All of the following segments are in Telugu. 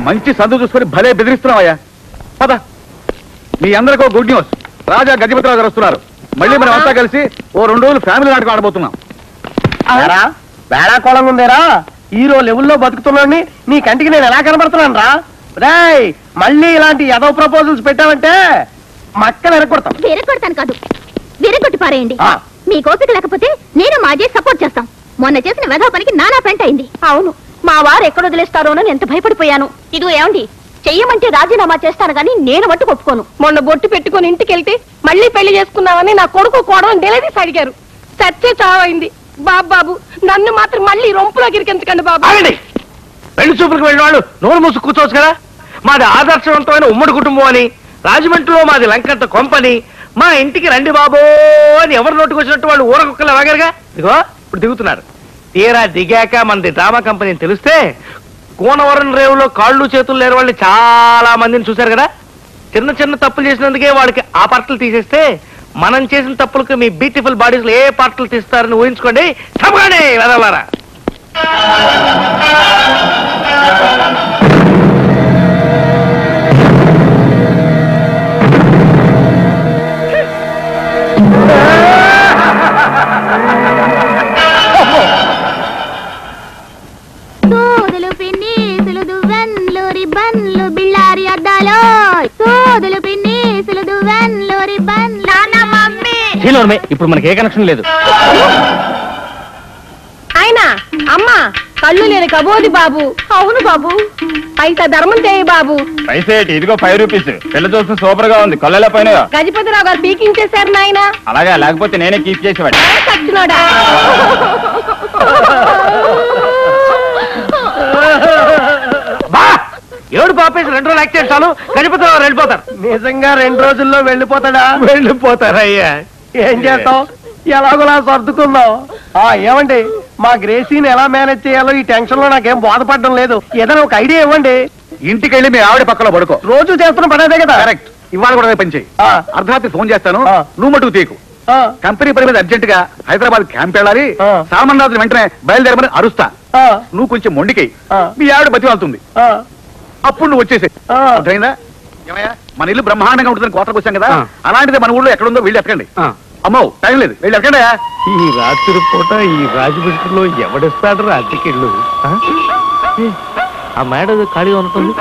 మంచి సందు చూసుకొని భలే బెదిరిస్తున్నావయ్యా. పద, మీ అందరికీ గుడ్ న్యూస్. రాజా గజపతిరావు గారు వస్తున్నారు. మళ్ళీ మనం అంతా కలిసి ఓ 2 రోజులు ఫ్యామిలీ నాటకం ఆడబోతున్నాం. వేళాకోళంగా ఉందేరా? హీరో లెవెల్లో బతుకుతున్నాను నీ కంటికి నేను ఎలా కనబడుతున్నాను రా? రేయ్, మళ్ళీ ఇలాంటి ఏదో ప్రపోజల్స్ పెట్టావంటే మక్కలు ఎరగొడతాను. ఎరగొడతాను కాదు, విరగొట్టి పారేయండి. మీ కోపిక లేకపోతే నేను మా అజయ్ సపోర్ట్ చేస్తాం. మొన్న చేసిన వెధవ పనికి నానా పెంట అయింది. అవును, మా వారు ఎక్కడ వదిలేస్తారోనని ఎంత భయపడిపోయాను. ఇదిగో ఏమండి, చెయ్యమంటే రాజీనామా చేస్తాను గానీ నేను మట్టు ఒప్పుకోను. మొన్న బొట్టు పెట్టుకుని ఇంటికి వెళ్తే మళ్ళీ పెళ్లి చేసుకున్నామని నా కొడుకు కోడని డెలివరీస్ అడిగారు. చచ్చే చావైంది. బాబు నన్ను మాత్రం మళ్ళీ రొంపులో గిరికించకండి బాబు. పెళ్లి చూపులకు వెళ్ళిన వాళ్ళు నోరు మూసు కూర్చోవచ్చు కదా. మాది ఆదర్శవంతమైన ఉమ్మడి కుటుంబం అని, రాజమండ్రిలో మాది లంకంత కొంపని, మా ఇంటికి రండి బాబో అని ఎవరు నోటుకు వచ్చినట్టు వాళ్ళు ఊరకుక్కలు వాగారుగా. ఇదిగో ఇప్పుడు దిగుతున్నారు. తీరా దిగాక మనది డ్రామా కంపెనీ తెలిస్తే కోనవరం రేవులో కాళ్ళు చేతులు లేని వాళ్ళు చాలా మందిని చూశారు కదా. చిన్న చిన్న తప్పులు చేసినందుకే వాడికి ఆ పార్టలు తీసేస్తే మనం చేసిన తప్పులకు మీ బ్యూటిఫుల్ బాడీస్ లో ఏ పార్టలు తీస్తారని ఊహించుకోండి. తప్పగానే వెదవారా. ఇప్పుడు మనకి ఏ కనెక్షన్ లేదు. ఆయన అమ్మా కళ్ళు లేని కబోది బాబు. అవును బాబు, అయితే ధర్మం చేయి బాబు. పైసేటి ఇదిగో 5 రూపీస్. పిల్ల చూస్తే సూపర్ గా ఉంది. కళ్ళ పైన గజపతిరావు గారు పీకించేశారు నాయన. అలాగా, లేకపోతే నేనే కీప్ చేసేవాడు. చచ్చినోడా. ఏడు పాపేసి 2 రోజులు యాక్ట్ చేస్తాను. గజపతిరావు వెళ్ళిపోతారు. నిజంగా 2 రోజుల్లో వెళ్ళిపోతాడా? వెళ్ళిపోతారయ్యా. ఏం చేస్తాం, ఎలాగోలా సర్దుకుందాం. ఏమండి, మా గ్రేసీని ఎలా మేనేజ్ చేయాలో ఈ టెన్షన్ లో నాకేం బాధపడడం లేదు. ఏదైనా ఒక ఐడియా ఇవ్వండి. ఇంటికి వెళ్ళి మీ ఆవిడ పక్కలో పడుకో. రోజు చేస్తున్న పని అదే కదా. కరెక్ట్. ఇవాళ కూడా పని చేయి. అర్ధరాత్రి ఫోన్ చేస్తాను, నువ్వు మటుకు తీకు. కంపెనీ పని మీద అర్జెంట్ గా హైదరాబాద్ క్యాంప్ వెళ్ళాలి. సామాన్ రాత్రి వెంటనే బయలుదేరమని అరుస్తా. నువ్వు కొంచెం మొండికి మీ ఆవిడ బతి వెళ్తుంది. అప్పుడు నువ్వు వచ్చేసే. అర్థమైందా? మన ఇల్లు బ్రహ్మాండంగా ఉంటుందని కోటకు వచ్చాం కదా, అలాంటిది మన ఊళ్ళో ఎక్కడుందో వెళ్ళి ఎక్కండి. అమ్మో టైం లేదు, వెళ్ళి ఎక్కండి. ఈ రాత్రి పూట ఈ రాజమండ్రిలో ఎవడిస్తాడు రాత్రికిళ్ళు? ఆ మేడ ఖాళీగా ఉంటుంది.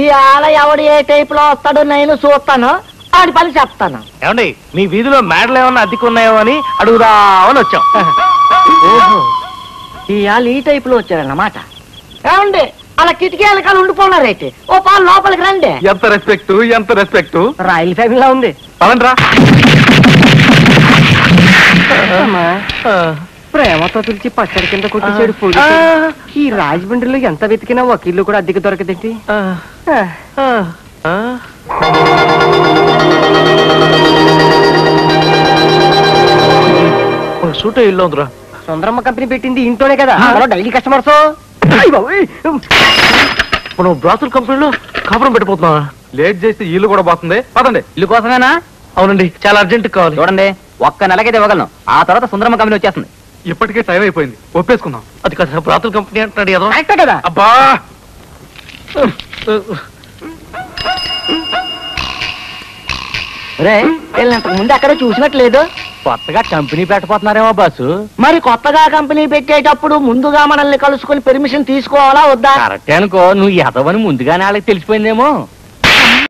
ఈ ఆల ఎవడు ఏ టైప్ లో వస్తాడో నేను చూస్తాను, ఆడి పని చెప్తాను. ఏమండి, మీ వీధిలో మేడలు ఏమన్నా అద్దెకున్నాయో అని అడుగుదామని వచ్చాం. ఓహో, ఈ ఆల ఈ టైప్ లో వచ్చారన్నమాట. ఏమండి, అలా కిటికీ వెనకాల ఉండిపోన్నారైతే ఓ పాలు లోపలికి రండి. ఎంత రెస్పెక్ట్, ఎంత రెస్పెక్ట్. రాయల్ ఫ్యామిలీలా ఉంది. పదండ్రా. ప్రేమతో పిలిచి పచ్చడి కింద కొట్టించాడు పోలీసు. ఈ రాజమండ్రిలో ఎంత వెతికినా ఒక ఇల్లు కూడా అద్దెకి దొరకదేంటి? సూట ఇల్లు ఉందిరా. సుందరమ్మ కంపెనీ పెట్టింది ఇంట్లోనే కదా, డైలీ కస్టమర్స్. మనం బ్రాతుల కంపెనీలో కాపురం పెట్టిపోతున్నావా? లేట్ చేస్తే ఇల్లు కూడా పోతుంది. పదండి. ఇల్లు కోసమేనా? అవునండి, చాలా అర్జెంట్ కావాలి. చూడండి, ఒక్క నెలకైతే ఇవ్వగలను. ఆ తర్వాత సుందరమ్మ కంపెనీ వచ్చేస్తుంది. ఇప్పటికే టైం అయిపోయింది, ఒప్పేసుకుందాం. అది కదా బ్రాతుల కంపెనీ అంటున్నాడు కదా. అబ్బా, ఇంతకు ముందు అక్కడ చూసినట్లేదు. కొత్తగా కంపెనీ పెట్టబోతున్నారేమో బాసు. మరి కొత్తగా కంపెనీ పెట్టేటప్పుడు ముందుగా మనల్ని కలుసుకుని పర్మిషన్ తీసుకోవాలా వద్దా? కరెక్ట్ అనుకో, నువ్వు ఎదవని ముందుగానే వాళ్ళకి తెలిసిపోయిందేమో.